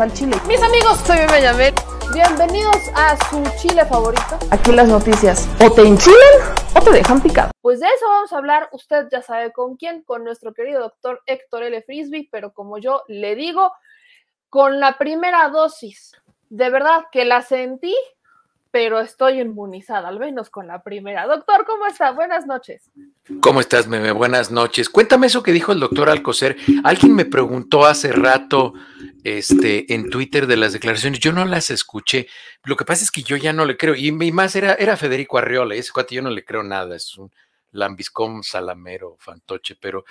gusta el chile. Mis amigos, soy Bebe Yamel. Bienvenidos a su chile favorito. Aquí las noticias o te enchilan o te dejan picado. Pues de eso vamos a hablar, usted ya sabe con quién, con nuestro querido doctor Héctor L. Frisby, pero como yo le digo, con la primera dosis. De verdad que la sentí, pero estoy inmunizada, al menos con la primera. Doctor, ¿cómo está? Buenas noches. ¿Cómo estás, Meme? Buenas noches. Cuéntame eso que dijo el doctor Alcocer. Alguien me preguntó hace rato en Twitter de las declaraciones. Yo no las escuché. Lo que pasa es que yo ya no le creo. Y más era Federico Arriola. Ese cuate yo no le creo nada. Es un lambiscón, salamero, fantoche. Pero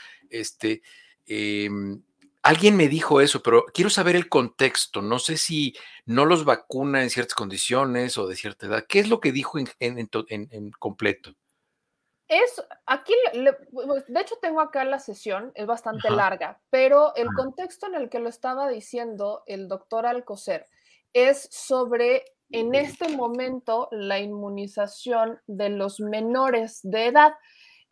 alguien me dijo eso, pero quiero saber el contexto. No sé si no los vacuna en ciertas condiciones o de cierta edad. ¿Qué es lo que dijo en completo? Aquí, de hecho tengo acá la sesión, es bastante larga, pero el contexto en el que lo estaba diciendo el doctor Alcocer es sobre, en este momento, la inmunización de los menores de edad.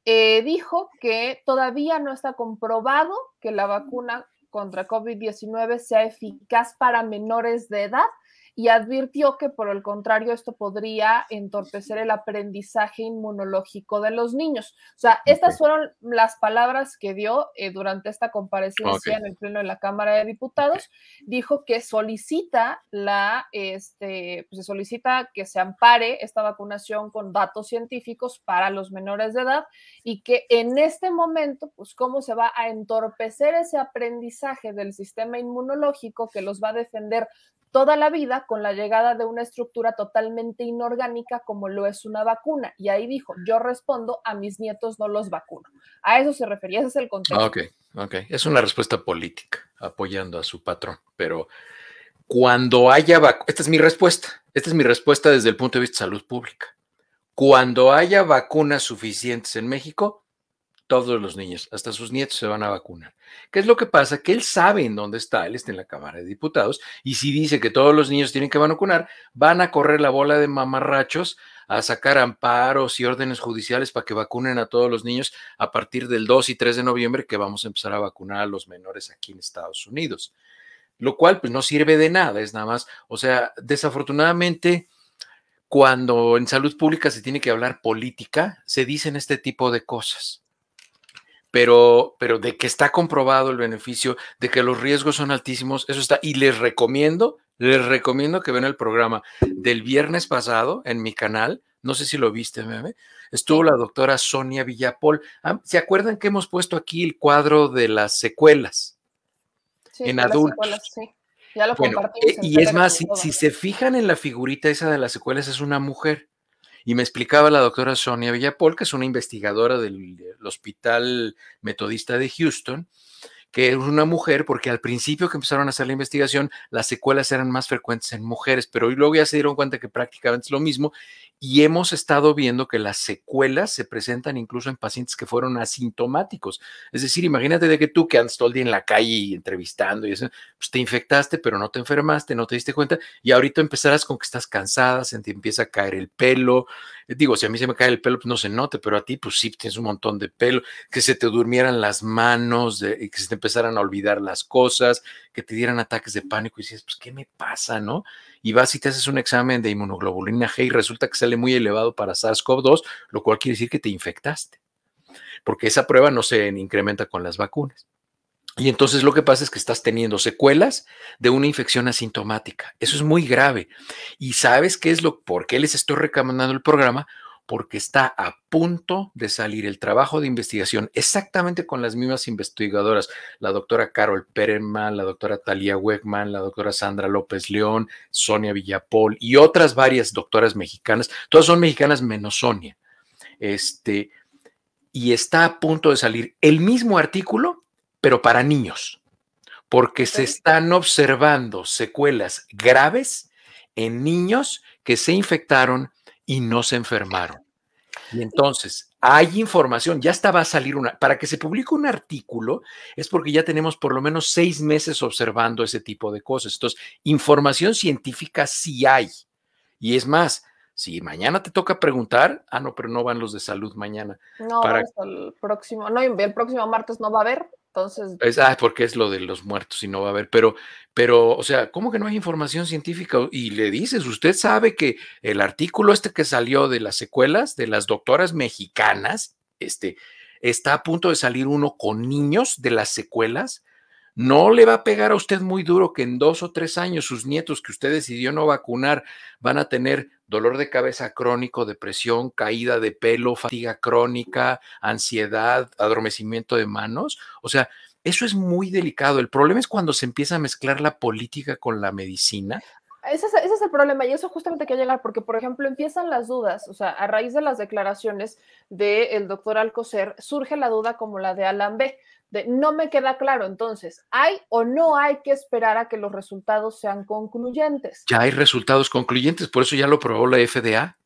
Dijo que todavía no está comprobado que la vacuna contra COVID-19 sea eficaz para menores de edad, y advirtió que por el contrario esto podría entorpecer el aprendizaje inmunológico de los niños. O sea, estas fueron las palabras que dio durante esta comparecencia en el Pleno de la Cámara de Diputados. Dijo que solicita se solicita que se ampare esta vacunación con datos científicos para los menores de edad, y que en este momento, pues cómo se va a entorpecer ese aprendizaje del sistema inmunológico que los va a defender toda la vida con la llegada de una estructura totalmente inorgánica como lo es una vacuna. Y ahí dijo, yo respondo, a mis nietos no los vacuno. A eso se refería, ese es el contexto. Ok. Es una respuesta política, apoyando a su patrón. Pero cuando haya esta es mi respuesta desde el punto de vista de salud pública. Cuando haya vacunas suficientes en México, todos los niños, hasta sus nietos, se van a vacunar. ¿Qué es lo que pasa? Que él sabe en dónde está, él está en la Cámara de Diputados, y si dice que todos los niños tienen que vacunar, van a correr la bola de mamarrachos a sacar amparos y órdenes judiciales para que vacunen a todos los niños a partir del 2 y 3 de noviembre, que vamos a empezar a vacunar a los menores aquí en Estados Unidos. Lo cual, pues, no sirve de nada, es nada más, o sea, desafortunadamente, cuando en salud pública se tiene que hablar política, se dicen este tipo de cosas. Pero de que está comprobado el beneficio, de que los riesgos son altísimos, eso está. Y les recomiendo que vean el programa del viernes pasado en mi canal. No sé si lo viste, Meme. Estuvo la doctora Sonia Villapol. ¿Se acuerdan que hemos puesto aquí el cuadro de las secuelas en adultos? Secuelas, sí. Ya lo compartimos. Y es más, si se fijan en la figurita esa de las secuelas, es una mujer. Y me explicaba la doctora Sonia Villapol, que es una investigadora del Hospital Metodista de Houston, que es una mujer, porque al principio que empezaron a hacer la investigación, las secuelas eran más frecuentes en mujeres, pero luego ya se dieron cuenta que prácticamente es lo mismo, y hemos estado viendo que las secuelas se presentan incluso en pacientes que fueron asintomáticos. Es decir, imagínate de que tú, que andas todo el día en la calle entrevistando y eso, pues te infectaste, pero no te enfermaste, no te diste cuenta, y ahorita empezarás con que estás cansada, se te empieza a caer el pelo. Digo, si a mí se me cae el pelo, pues no se note, pero a ti, pues sí, tienes un montón de pelo, que se te durmieran las manos, y que se te empezaran a olvidar las cosas, que te dieran ataques de pánico y dices, pues, ¿qué me pasa, no? Y vas y te haces un examen de inmunoglobulina G y resulta que sale muy elevado para SARS-CoV-2, lo cual quiere decir que te infectaste, porque esa prueba no se incrementa con las vacunas. Y entonces lo que pasa es que estás teniendo secuelas de una infección asintomática. Eso es muy grave. ¿Y sabes qué es por qué les estoy recomendando el programa? Porque está a punto de salir el trabajo de investigación exactamente con las mismas investigadoras, la doctora Carol Perelman, la doctora Talía Wegman, la doctora Sandra López León, Sonia Villapol y otras varias doctoras mexicanas. Todas son mexicanas menos Sonia. Y está a punto de salir el mismo artículo, pero para niños, porque se están observando secuelas graves en niños que se infectaron y no se enfermaron. Y entonces hay información, ya va a salir para que se publique un artículo, es porque ya tenemos por lo menos 6 meses observando ese tipo de cosas. Entonces, información científica sí hay. Y es más, si mañana te toca preguntar, no, pero no van los de salud mañana. No, hasta el próximo, no, el próximo martes no va a haber. Entonces, porque es lo de los muertos y no va a haber, o sea, ¿cómo que no hay información científica? Y le dices, usted sabe que el artículo que salió de las secuelas de las doctoras mexicanas, está a punto de salir uno con niños de las secuelas. No le va a pegar a usted muy duro que en 2 o 3 años sus nietos que usted decidió no vacunar van a tener dolor de cabeza crónico, depresión, caída de pelo, fatiga crónica, ansiedad, adormecimiento de manos. O sea, eso es muy delicado. El problema es cuando se empieza a mezclar la política con la medicina. ese es el problema y eso justamente que llegar porque, por ejemplo, empiezan las dudas, o sea, a raíz de las declaraciones del doctor Alcocer, surge la duda como la de Alan B. No me queda claro, entonces, ¿hay o no hay que esperar a que los resultados sean concluyentes? Ya hay resultados concluyentes, por eso ya lo probó la FDA.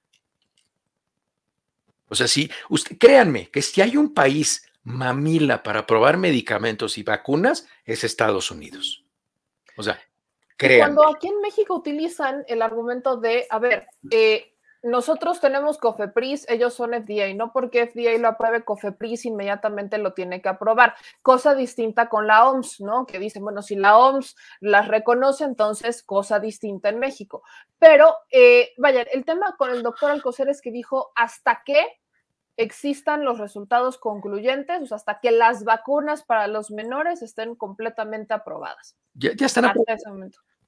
O sea, sí, créanme que si hay un país mamila para probar medicamentos y vacunas, es Estados Unidos. O sea, créanme. Cuando aquí en México utilizan el argumento de, a ver, nosotros tenemos COFEPRIS, ellos son FDA, no porque FDA lo apruebe, COFEPRIS inmediatamente lo tiene que aprobar. Cosa distinta con la OMS, ¿no? Que dicen, bueno, si la OMS las reconoce, entonces cosa distinta en México. Pero, vaya, el tema con el doctor Alcocer es que dijo, hasta que existan los resultados concluyentes, o sea, hasta que las vacunas para los menores estén completamente aprobadas. Ya están aprobadas.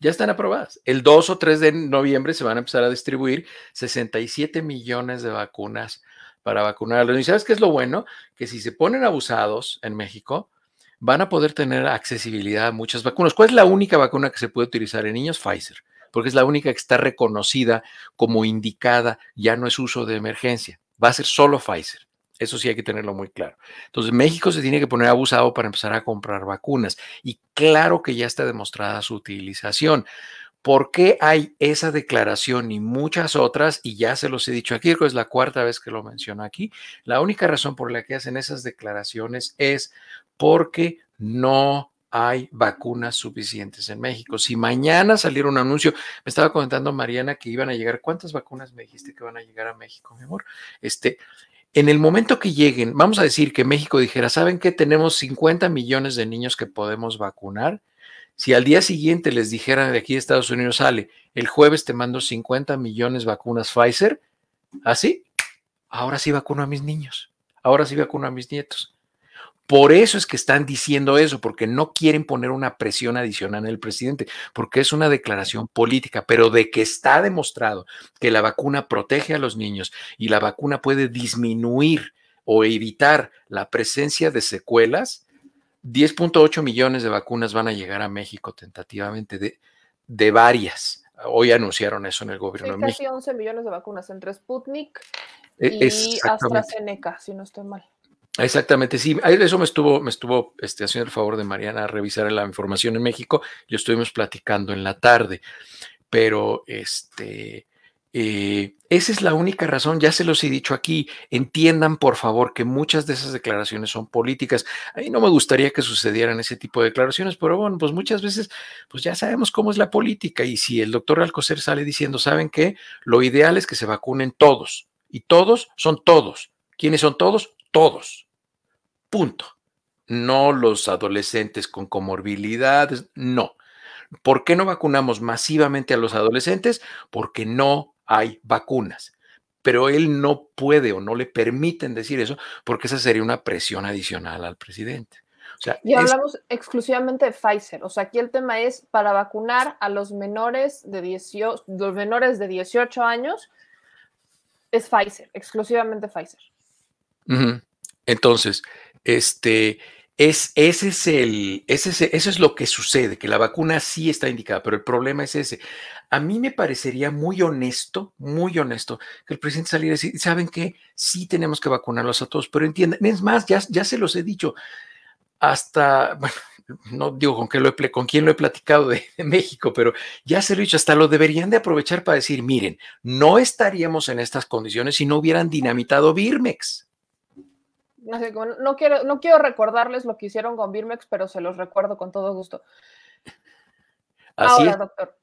Ya están aprobadas. El 2 o 3 de noviembre se van a empezar a distribuir 67 millones de vacunas para vacunar a los niños. ¿Sabes qué es lo bueno? Que si se ponen abusados en México, van a poder tener accesibilidad a muchas vacunas. ¿Cuál es la única vacuna que se puede utilizar en niños? Pfizer, porque es la única que está reconocida como indicada, ya no es uso de emergencia. Va a ser solo Pfizer. Eso sí hay que tenerlo muy claro. Entonces, México se tiene que poner abusado para empezar a comprar vacunas. Y claro que ya está demostrada su utilización. ¿Por qué hay esa declaración y muchas otras? Y ya se los he dicho aquí, creo que es la 4ª vez que lo menciono aquí. La única razón por la que hacen esas declaraciones es porque no hay vacunas suficientes en México. Si mañana saliera un anuncio, me estaba comentando Mariana que iban a llegar, ¿cuántas vacunas me dijiste que van a llegar a México, mi amor? En el momento que lleguen, vamos a decir que México dijera, ¿saben qué? Tenemos 50 millones de niños que podemos vacunar. Si al día siguiente les dijeran de aquí de Estados Unidos, sale, el jueves te mando 50 millones vacunas Pfizer, así, ahora sí vacuno a mis niños, ahora sí vacuno a mis nietos. Por eso es que están diciendo eso, porque no quieren poner una presión adicional en el presidente, porque es una declaración política, pero de que está demostrado que la vacuna protege a los niños y la vacuna puede disminuir o evitar la presencia de secuelas, 10.8 millones de vacunas van a llegar a México tentativamente de varias. Hoy anunciaron eso en el gobierno de México. Casi 11 millones de vacunas entre Sputnik y AstraZeneca, si no estoy mal. Exactamente, sí. Eso me estuvo haciendo el favor de Mariana a revisar la información en México. Lo estuvimos platicando en la tarde, pero esa es la única razón. Ya se los he dicho aquí. Entiendan, por favor, que muchas de esas declaraciones son políticas. A mí no me gustaría que sucedieran ese tipo de declaraciones, pero bueno, pues muchas veces, pues ya sabemos cómo es la política. Y si el doctor Alcocer sale diciendo, ¿saben qué? Lo ideal es que se vacunen todos. Y todos son todos. ¿Quiénes son todos? Todos. Punto. No los adolescentes con comorbilidades, no. ¿Por qué no vacunamos masivamente a los adolescentes? Porque no hay vacunas. Pero él no puede o no le permiten decir eso porque esa sería una presión adicional al presidente. O sea, y hablamos exclusivamente de Pfizer. O sea, aquí el tema es para vacunar a los menores de 18 años, es Pfizer, exclusivamente Pfizer. Entonces, eso es lo que sucede, que la vacuna sí está indicada, pero el problema es ese. A mí me parecería muy honesto, que el presidente saliera y decir, ¿saben qué? Sí tenemos que vacunarlos a todos, pero entiendan, es más, ya se los he dicho, hasta, bueno, no digo con quién lo he platicado de México, pero ya se lo he dicho, hasta lo deberían de aprovechar para decir, miren, no estaríamos en estas condiciones si no hubieran dinamitado Birmex. No quiero recordarles lo que hicieron con Birmex, pero se los recuerdo con todo gusto. Así Ahora, es. doctor.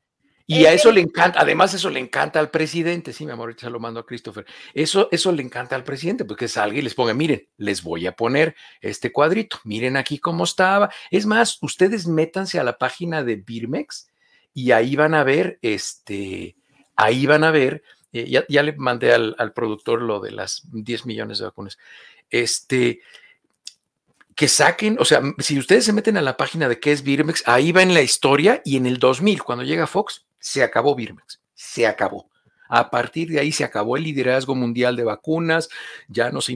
Y a eso le encanta, además eso le encanta al presidente, sí, mi amor, ahorita se lo mando a Christopher, eso le encanta al presidente, porque salga y les ponga, miren, les voy a poner este cuadrito, miren aquí cómo estaba. Es más, ustedes métanse a la página de Birmex y ahí van a ver, ya le mandé al productor lo de las 10 millones de vacunas, que saquen, o sea, si ustedes se meten a la página de qué es Birmex, ahí va en la historia y en el 2000, cuando llega Fox, se acabó Birmex, se acabó. A partir de ahí se acabó el liderazgo mundial de vacunas, ya nos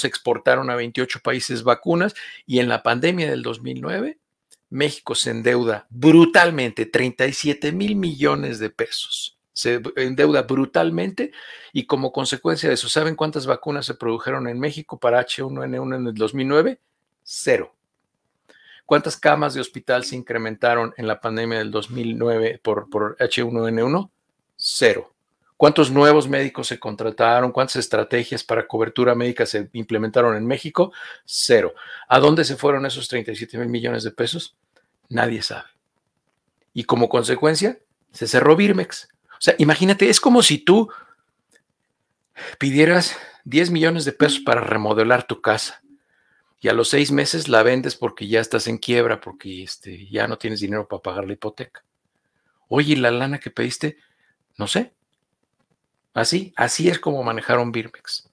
exportaron a 28 países vacunas y en la pandemia del 2009, México se endeuda brutalmente, 37 mil millones de pesos. Se endeuda brutalmente y como consecuencia de eso, ¿saben cuántas vacunas se produjeron en México para H1N1 en el 2009? 0. ¿Cuántas camas de hospital se incrementaron en la pandemia del 2009 por H1N1? 0. ¿Cuántos nuevos médicos se contrataron? ¿Cuántas estrategias para cobertura médica se implementaron en México? 0. ¿A dónde se fueron esos 37 mil millones de pesos? Nadie sabe. Y como consecuencia, se cerró Birmex. O sea, imagínate, es como si tú pidieras 10 millones de pesos para remodelar tu casa y a los 6 meses la vendes porque ya estás en quiebra, porque ya no tienes dinero para pagar la hipoteca. Oye, ¿y la lana que pediste? No sé. Así es como manejaron Birmex.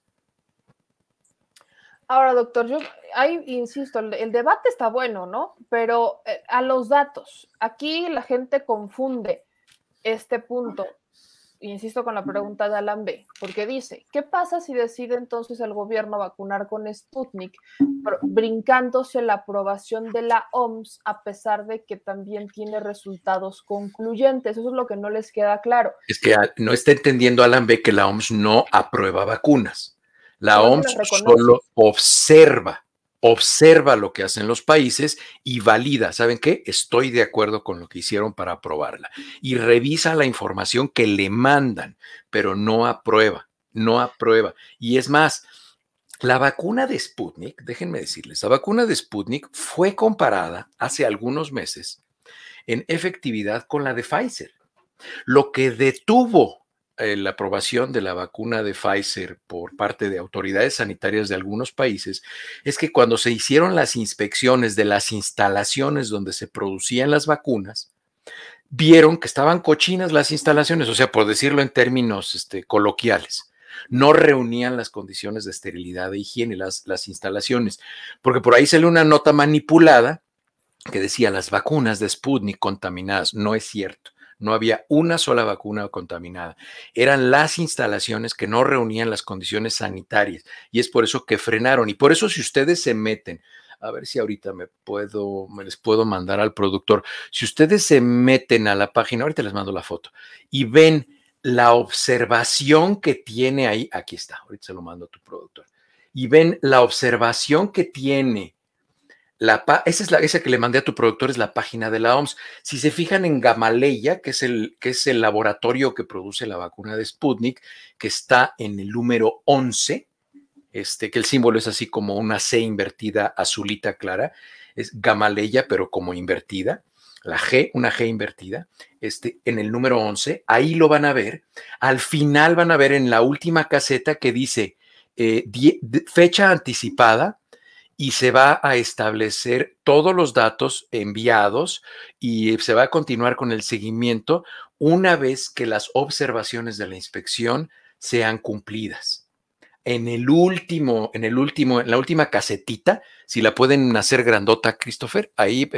Ahora, doctor, yo ahí insisto, el debate está bueno, ¿no? Pero a los datos, aquí la gente confunde este punto. Insisto con la pregunta de Alan B, porque dice, ¿qué pasa si decide entonces el gobierno vacunar con Sputnik, brincándose la aprobación de la OMS, a pesar de que también tiene resultados concluyentes? Eso es lo que no les queda claro. Es que no está entendiendo Alan B que la OMS no aprueba vacunas. La OMS solo observa lo que hacen los países y valida. ¿Saben qué? Estoy de acuerdo con lo que hicieron para aprobarla. Y revisa la información que le mandan, pero no aprueba. Y es más, la vacuna de Sputnik, déjenme decirles, la vacuna de Sputnik fue comparada hace algunos meses en efectividad con la de Pfizer. Lo que detuvo la aprobación de la vacuna de Pfizer por parte de autoridades sanitarias de algunos países es que cuando se hicieron las inspecciones de las instalaciones donde se producían las vacunas, vieron que estaban cochinas las instalaciones, o sea, por decirlo en términos coloquiales, no reunían las condiciones de esterilidad e higiene las instalaciones, porque por ahí salió una nota manipulada que decía las vacunas de Sputnik contaminadas. No es cierto. No había una sola vacuna contaminada. Eran las instalaciones que no reunían las condiciones sanitarias y es por eso que frenaron. Y por eso si ustedes se meten, a ver si ahorita les puedo mandar al productor, si ustedes se meten a la página, ahorita les mando la foto, y ven la observación que tiene ahí, aquí está, ahorita se lo mando a tu productor, y ven la observación que tiene. Esa que le mandé a tu productor es la página de la OMS. Si se fijan en Gamaleya, que es el laboratorio que produce la vacuna de Sputnik, que está en el número 11, que el símbolo es así como una C invertida azulita clara, es Gamaleya, pero como invertida, una G invertida, en el número 11, ahí lo van a ver. Al final van a ver en la última caseta que dice fecha anticipada, y se va a establecer todos los datos enviados y se va a continuar con el seguimiento una vez que las observaciones de la inspección sean cumplidas. En la última casetita, si la pueden hacer grandota, Christopher, ahí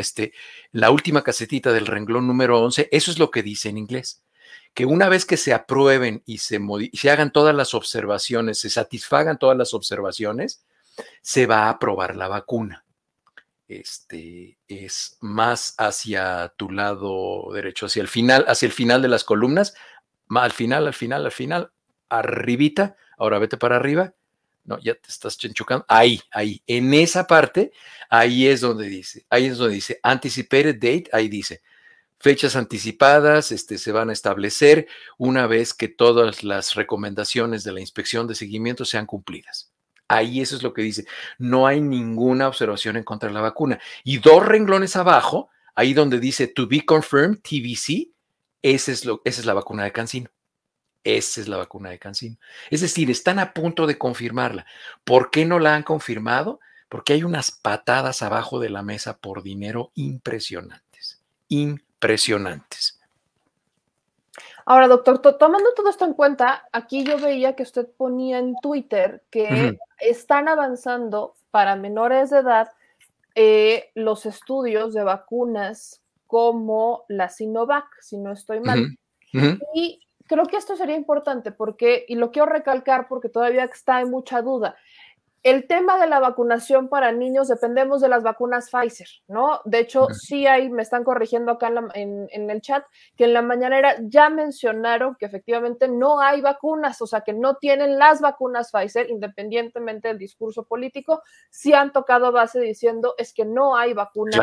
la última casetita del renglón número 11, eso es lo que dice en inglés. Que una vez que se aprueben y se hagan todas las observaciones, se satisfagan todas las observaciones, se va a aprobar la vacuna. Es más hacia tu lado derecho, hacia el final de las columnas, al final, arribita, ahora vete para arriba, no, ya te estás chenchucando, ahí, en esa parte, ahí es donde dice, anticipated date, ahí dice, fechas anticipadas, se van a establecer una vez que todas las recomendaciones de la inspección de seguimiento sean cumplidas. Ahí eso es lo que dice. No hay ninguna observación en contra de la vacuna. Y 2 renglones abajo, ahí donde dice to be confirmed, TBC, esa es la vacuna de CanSino. Esa es la vacuna de CanSino. Es decir, están a punto de confirmarla. ¿Por qué no la han confirmado? Porque hay unas patadas abajo de la mesa por dinero impresionantes. Impresionantes. Ahora, doctor, tomando todo esto en cuenta, aquí yo veía que usted ponía en Twitter que están avanzando para menores de edad los estudios de vacunas como la Sinovac, si no estoy mal. Y creo que esto sería importante y lo quiero recalcar porque todavía está en mucha duda. El tema de la vacunación para niños, dependemos de las vacunas Pfizer, ¿no? De hecho, sí me están corrigiendo acá en el chat, que en la mañanera ya mencionaron que efectivamente no hay vacunas, o sea, que no tienen las vacunas Pfizer, independientemente del discurso político, sí han tocado base diciendo es que no hay vacunas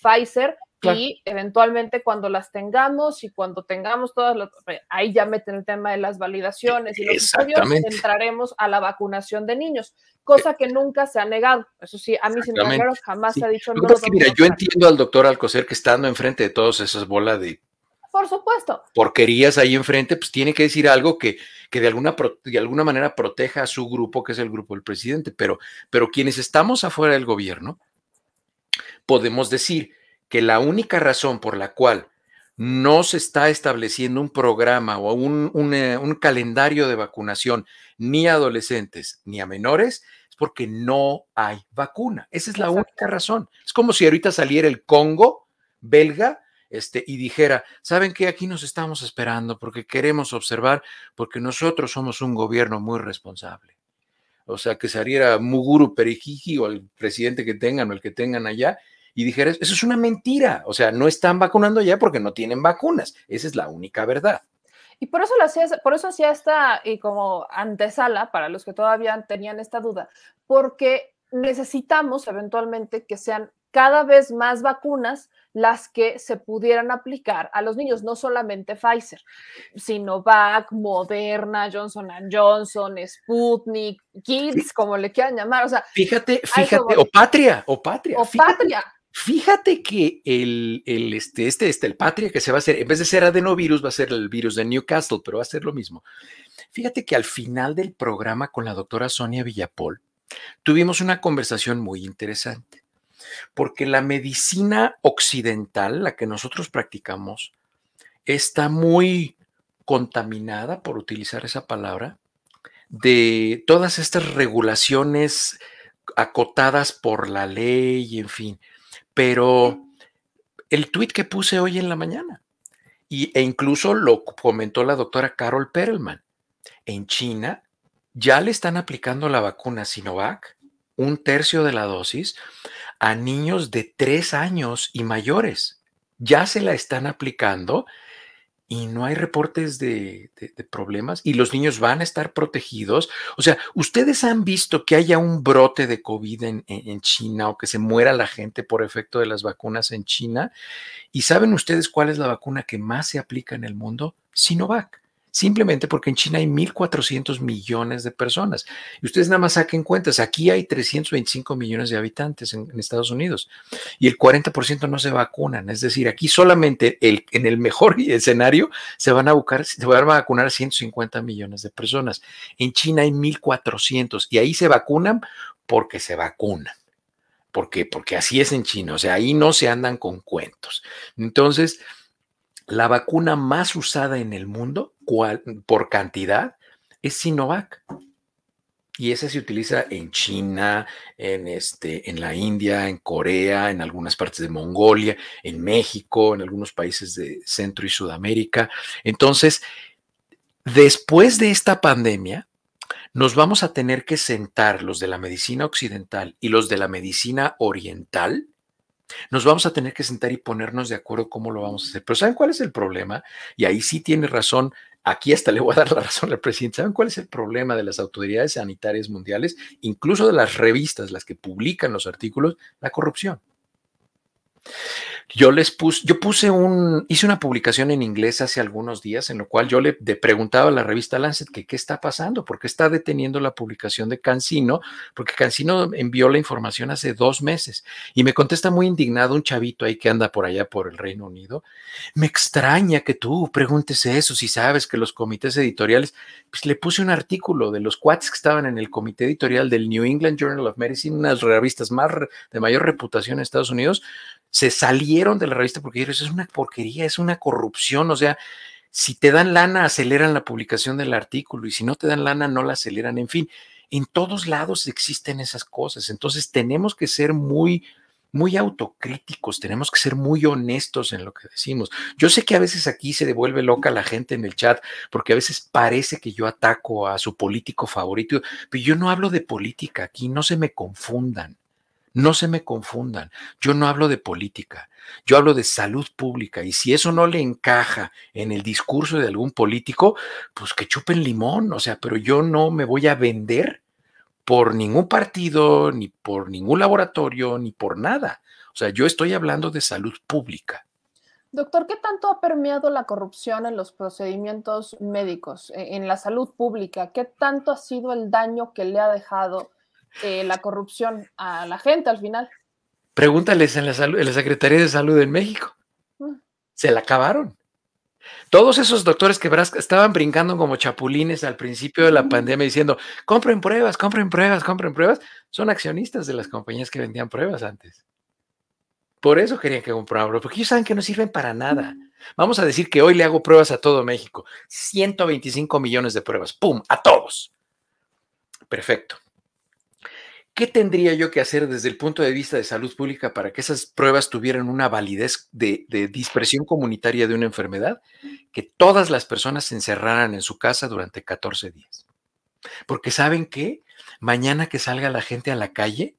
Pfizer. Claro. Y eventualmente cuando las tengamos y cuando tengamos todas las, ahí ya meten el tema de las validaciones y los estudios, entraremos a la vacunación de niños, cosa que nunca se ha negado. Eso sí, a mí sin negaro jamás se ha dicho no. Mira, yo entiendo al doctor Alcocer que estando enfrente de todas esas bolas de por supuesto porquerías ahí enfrente, pues tiene que decir algo que de alguna manera proteja a su grupo, que es el grupo del presidente, pero quienes estamos afuera del gobierno podemos decir que la única razón por la cual no se está estableciendo un programa o un calendario de vacunación ni a adolescentes ni a menores es porque no hay vacuna. Esa es la única razón. Es como si ahorita saliera el Congo belga y dijera, ¿saben qué? Aquí nos estamos esperando porque queremos observar, porque nosotros somos un gobierno muy responsable. O sea, que saliera Muguru Perejiji o el presidente que tengan o el que tengan allá y dijera, eso es una mentira, o sea, no están vacunando ya porque no tienen vacunas, esa es la única verdad. Y por eso hacía esta como antesala para los que todavía tenían esta duda, porque necesitamos eventualmente que sean cada vez más vacunas las que se pudieran aplicar a los niños, no solamente Pfizer, Sinovac, Moderna, Johnson & Johnson, Sputnik, Kids, como le quieran llamar, o sea. Fíjate, o Patria. Fíjate que el Patria que se va a hacer, en vez de ser adenovirus, va a ser el virus de Newcastle, pero va a ser lo mismo. Fíjate que al final del programa con la doctora Sonia Villapol, tuvimos una conversación muy interesante, porque la medicina occidental, la que nosotros practicamos, está muy contaminada, por utilizar esa palabra, de todas estas regulaciones acotadas por la ley, en fin. Pero el tuit que puse hoy en la mañana, e incluso lo comentó la doctora Carol Perelman, en China ya le están aplicando la vacuna Sinovac, 1/3 de la dosis, a niños de 3 años y mayores. Ya se la están aplicando y no hay reportes de problemas y los niños van a estar protegidos. O sea, ¿ustedes han visto que haya un brote de COVID en China o que se muera la gente por efecto de las vacunas en China? ¿Y saben ustedes cuál es la vacuna que más se aplica en el mundo? Sinovac. Simplemente porque en China hay 1.400 millones de personas. Y ustedes nada más saquen cuentas, aquí hay 325 millones de habitantes en Estados Unidos y el 40% no se vacunan. Es decir, aquí solamente en el mejor escenario se van a vacunar 150 millones de personas. En China hay 1.400 y ahí se vacunan porque se vacunan. ¿Por qué? Porque así es en China. O sea, ahí no se andan con cuentos. Entonces, la vacuna más usada en el mundo por cantidad es Sinovac. Y esa se utiliza en China, en la India, en Corea, en algunas partes de Mongolia, en México, en algunos países de Centro y Sudamérica. Entonces, después de esta pandemia, nos vamos a tener que sentar los de la medicina occidental y los de la medicina oriental. Nos vamos a tener que sentar y ponernos de acuerdo cómo lo vamos a hacer. Pero ¿saben cuál es el problema? Y ahí sí tiene razón. Aquí hasta le voy a dar la razón al presidente. ¿Saben cuál es el problema de las autoridades sanitarias mundiales, incluso de las revistas, las que publican los artículos? La corrupción. Hice una publicación en inglés hace algunos días en lo cual yo le preguntaba a la revista Lancet que qué está pasando, por qué está deteniendo la publicación de Cancino, porque Cancino envió la información hace 2 meses y me contesta muy indignado un chavito ahí que anda por allá por el Reino Unido. Me extraña que tú preguntes eso, si sabes que los comités editoriales, pues le puse un artículo de los cuates que estaban en el comité editorial del New England Journal of Medicine, unas revistas de mayor reputación en Estados Unidos, se salieron de la revista porque dijeron, eso es una porquería, es una corrupción, o sea, si te dan lana, aceleran la publicación del artículo y si no te dan lana, no la aceleran, en fin, en todos lados existen esas cosas, entonces tenemos que ser muy autocríticos, tenemos que ser muy honestos en lo que decimos. Yo sé que a veces aquí se devuelve loca la gente en el chat porque a veces parece que yo ataco a su político favorito, pero yo no hablo de política aquí, no se me confundan. No se me confundan, yo no hablo de política, yo hablo de salud pública y si eso no le encaja en el discurso de algún político, pues que chupen limón, o sea, pero yo no me voy a vender por ningún partido, ni por ningún laboratorio, ni por nada. O sea, yo estoy hablando de salud pública. Doctor, ¿qué tanto ha permeado la corrupción en los procedimientos médicos, en la salud pública? ¿Qué tanto ha sido el daño que le ha dejado la corrupción a la gente al final? Pregúntales en la Secretaría de Salud en México. Mm. Se la acabaron. Todos esos doctores que estaban brincando como chapulines al principio de la pandemia diciendo, compren pruebas, compren pruebas, compren pruebas, son accionistas de las compañías que vendían pruebas antes. Por eso querían que compraran pruebas, porque ellos saben que no sirven para nada. Vamos a decir que hoy le hago pruebas a todo México. 125 millones de pruebas. ¡Pum! A todos. Perfecto. ¿Qué tendría yo que hacer desde el punto de vista de salud pública para que esas pruebas tuvieran una validez de dispersión comunitaria de una enfermedad? Que todas las personas se encerraran en su casa durante 14 días. Porque ¿saben qué? Mañana que salga la gente a la calle,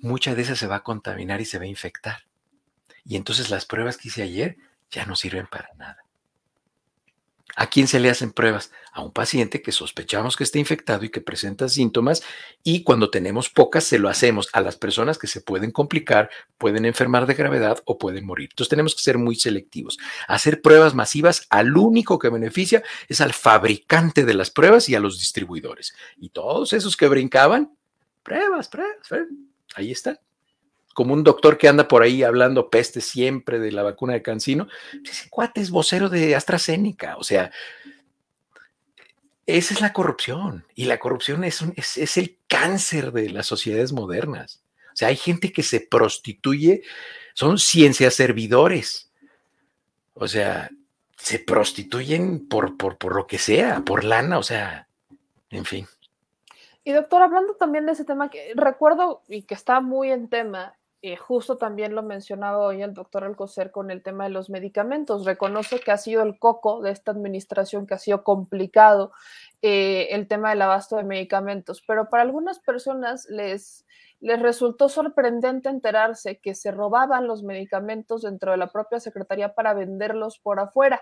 mucha de esa se va a contaminar y se va a infectar. Y entonces las pruebas que hice ayer ya no sirven para nada. ¿A quién se le hacen pruebas? A un paciente que sospechamos que está infectado y que presenta síntomas y cuando tenemos pocas se lo hacemos a las personas que se pueden complicar, pueden enfermar de gravedad o pueden morir. Entonces tenemos que ser muy selectivos. Hacer pruebas masivas al único que beneficia es al fabricante de las pruebas y a los distribuidores. Y todos esos que brincaban, pruebas, ahí están. Como un doctor que anda por ahí hablando peste siempre de la vacuna de Cancino, ese cuate es vocero de AstraZeneca, o sea, esa es la corrupción, y la corrupción es el cáncer de las sociedades modernas. O sea, hay gente que se prostituye, son ciencias servidores, o sea, se prostituyen por lo que sea, por lana, o sea, en fin. Y doctor, hablando también de ese tema que recuerdo y que está muy en tema, justo también lo mencionaba hoy el doctor Alcocer con el tema de los medicamentos. Reconoce que ha sido el coco de esta administración, que ha sido complicado el tema del abasto de medicamentos, pero para algunas personas les resultó sorprendente enterarse que se robaban los medicamentos dentro de la propia Secretaría para venderlos por afuera.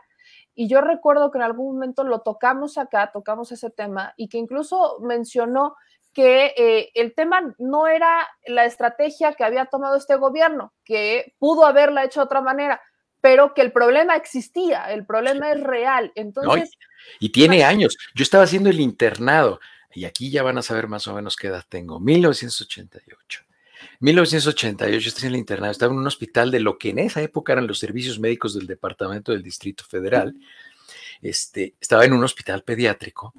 Y yo recuerdo que en algún momento lo tocamos acá, tocamos ese tema y que incluso mencionó que el tema no era la estrategia que había tomado este gobierno, que pudo haberla hecho de otra manera, pero que el problema existía, el problema es real. Entonces, no, y tiene años. Yo estaba haciendo el internado y aquí ya van a saber más o menos qué edad tengo. 1988. 1988 estoy en el internado, estaba en un hospital de lo que en esa época eran los servicios médicos del Departamento del Distrito Federal. Estaba en un hospital pediátrico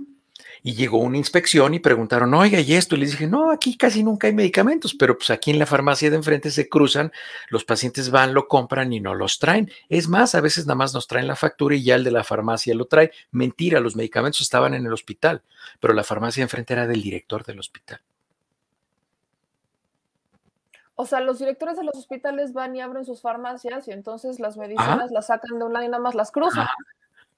y llegó una inspección y preguntaron, oiga, ¿y esto? Y les dije, no, aquí casi nunca hay medicamentos, pero pues aquí en la farmacia de enfrente se cruzan, los pacientes van, lo compran y no los traen. Es más, a veces nada más nos traen la factura y ya el de la farmacia lo trae. Mentira, los medicamentos estaban en el hospital, pero la farmacia de enfrente era del director del hospital. O sea, los directores de los hospitales van y abren sus farmacias y entonces las medicinas las sacan de un lado y nada más las cruzan.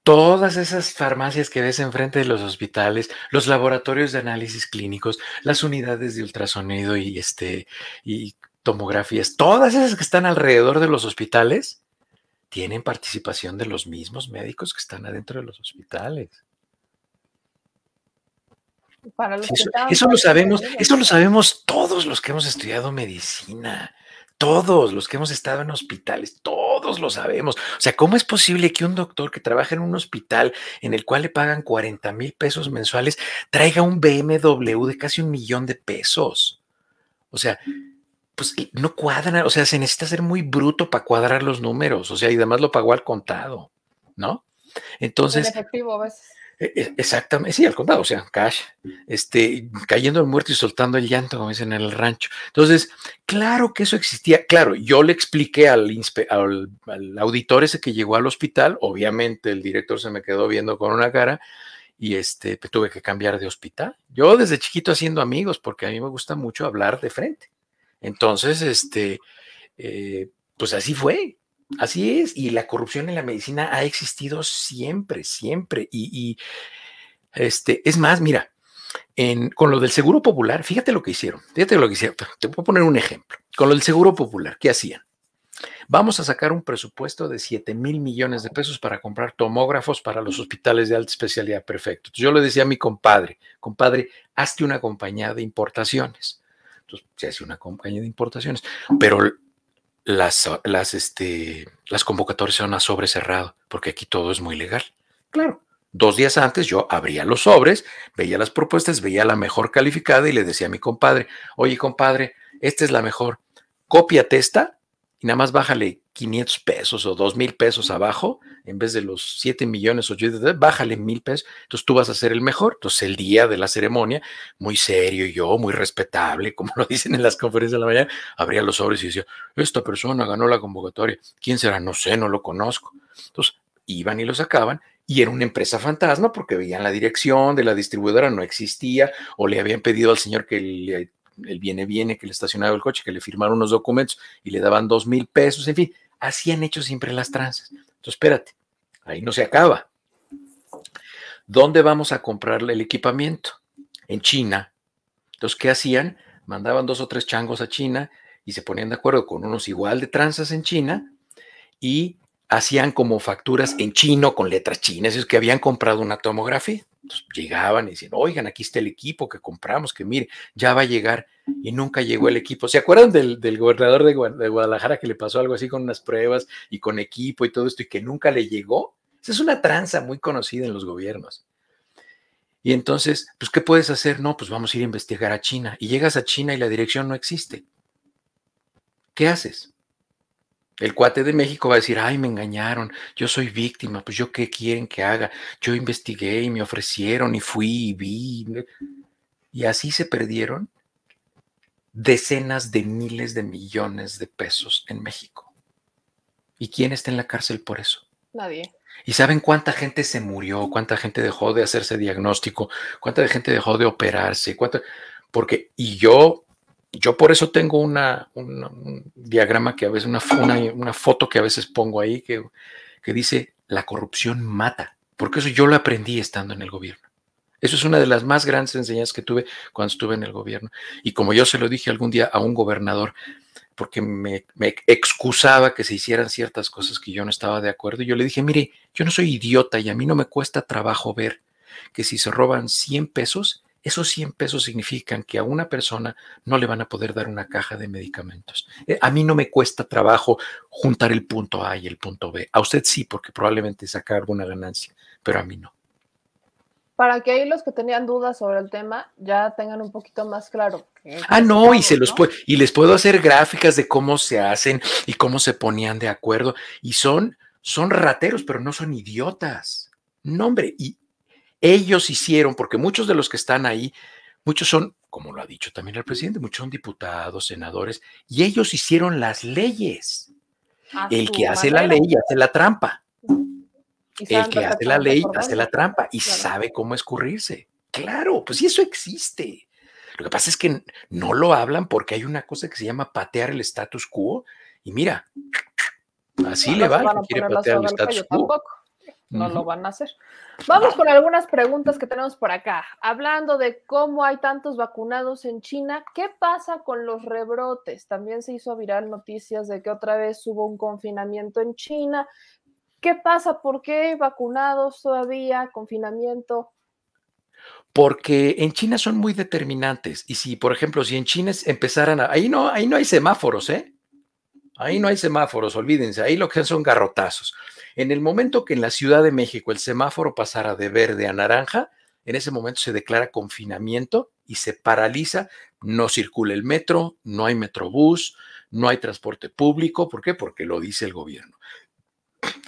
Todas esas farmacias que ves enfrente de los hospitales, los laboratorios de análisis clínicos, las unidades de ultrasonido y tomografías, todas esas que están alrededor de los hospitales, tienen participación de los mismos médicos que están adentro de los hospitales. Para los eso lo sabemos todos los que hemos estudiado medicina. Todos los que hemos estado en hospitales, todos lo sabemos. O sea, ¿cómo es posible que un doctor que trabaja en un hospital en el cual le pagan 40,000 pesos mensuales traiga un BMW de casi 1,000,000 de pesos? O sea, pues no cuadran, o sea, se necesita ser muy bruto para cuadrar los números, o sea, y además lo pagó al contado, ¿no? En Entonces, efectivo, a veces. exactamente, sí, al contado, o sea, cash, cayendo el muerto y soltando el llanto, como dicen en el rancho. Entonces, claro que eso existía. Claro, yo le expliqué al auditor ese que llegó al hospital, obviamente el director se me quedó viendo con una cara y pues, tuve que cambiar de hospital. Yo desde chiquito haciendo amigos, porque a mí me gusta mucho hablar de frente. Entonces, pues así fue. Así es, y la corrupción en la medicina ha existido siempre, siempre. Es más, mira, con lo del Seguro Popular, fíjate lo que hicieron. Te voy a poner un ejemplo. Con lo del Seguro Popular, ¿qué hacían? Vamos a sacar un presupuesto de 7,000,000,000 de pesos para comprar tomógrafos para los hospitales de alta especialidad. Perfecto. Entonces yo le decía a mi compadre, hazte una compañía de importaciones. Entonces se hace una compañía de importaciones, pero las convocatorias son a sobre cerrado, porque aquí todo es muy legal. Claro, 2 días antes yo abría los sobres, veía las propuestas, veía la mejor calificada y le decía a mi compadre, oye, compadre, esta es la mejor, cópiate esta y nada más bájale 500 pesos o 2,000 pesos abajo, en vez de los 7 millones, bájale 1,000 pesos, entonces tú vas a ser el mejor. Entonces el día de la ceremonia, muy serio yo, muy respetable, como lo dicen en las conferencias de la mañana, abría los sobres y decía, esta persona ganó la convocatoria, ¿quién será? No sé, no lo conozco. Entonces iban y lo sacaban y era una empresa fantasma porque veían la dirección de la distribuidora, no existía, o le habían pedido al señor que el viene, que le estacionaba el coche, que le firmaron unos documentos y le daban 2,000 pesos, en fin, así han hecho siempre las tranzas. Entonces, espérate, ahí no se acaba. ¿Dónde vamos a comprarle el equipamiento? En China. Entonces, ¿qué hacían? Mandaban 2 o 3 changos a China y se ponían de acuerdo con unos igual de tranzas en China y hacían como facturas en chino con letras chinas, esos que habían comprado una tomografía. Entonces llegaban y decían, oigan, aquí está el equipo que compramos, que mire, ya va a llegar, y nunca llegó el equipo. ¿Se acuerdan del gobernador de Guadalajara que le pasó algo así con unas pruebas y con equipo y todo esto y que nunca le llegó? Esa es una tranza muy conocida en los gobiernos. Y entonces, pues, ¿qué puedes hacer? No, pues vamos a ir a investigar a China. Y llegas a China y la dirección no existe. ¿Qué haces? El cuate de México va a decir, ay, me engañaron, yo soy víctima, pues yo qué quieren que haga, yo investigué y me ofrecieron y fui y vi. Y así se perdieron decenas de miles de millones de pesos en México. ¿Y quién está en la cárcel por eso? Nadie. ¿Y saben cuánta gente se murió? ¿Cuánta gente dejó de hacerse diagnóstico? ¿Cuánta gente dejó de operarse? Porque, y yo por eso tengo un diagrama que a veces, una foto que a veces pongo ahí que dice, la corrupción mata. Porque eso yo lo aprendí estando en el gobierno. Eso es una de las más grandes enseñanzas que tuve cuando estuve en el gobierno. Y como yo se lo dije algún día a un gobernador, porque me excusaba que se hicieran ciertas cosas que yo no estaba de acuerdo, y yo le dije, mire, yo no soy idiota y a mí no me cuesta trabajo ver que si se roban 100 pesos, esos 100 pesos significan que a una persona no le van a poder dar una caja de medicamentos. A mí no me cuesta trabajo juntar el punto A y el punto B. A usted sí, porque probablemente saca alguna ganancia, pero a mí no. Para que ahí los que tenían dudas sobre el tema ya tengan un poquito más claro. No, y les puedo hacer gráficas de cómo se hacen y cómo se ponían de acuerdo. Y son rateros, pero no son idiotas. No, hombre, y ellos hicieron, porque muchos de los que están ahí, muchos son, como lo ha dicho también el presidente, muchos son diputados, senadores, y ellos hicieron las leyes. El que hace la ley hace la trampa. El que hace la ley hace la trampa y sabe cómo escurrirse. Claro, pues sí, eso existe. Lo que pasa es que no lo hablan porque hay una cosa que se llama patear el status quo y mira, así le va, que quiere patear el status quo. No lo van a hacer. Vamos con algunas preguntas que tenemos por acá. Hablando de cómo hay tantos vacunados en China, ¿qué pasa con los rebrotes? También se hizo viral noticias de que otra vez hubo un confinamiento en China. ¿Qué pasa? ¿Por qué hay vacunados todavía? ¿Confinamiento? Porque en China son muy determinantes. Y si, por ejemplo, si en China empezaran ahí no hay semáforos, ¿eh? Ahí no hay semáforos, olvídense, ahí lo que son garrotazos. En el momento que en la Ciudad de México el semáforo pasara de verde a naranja, en ese momento se declara confinamiento y se paraliza, no circula el metro, no hay metrobús, no hay transporte público. ¿Por qué? Porque lo dice el gobierno.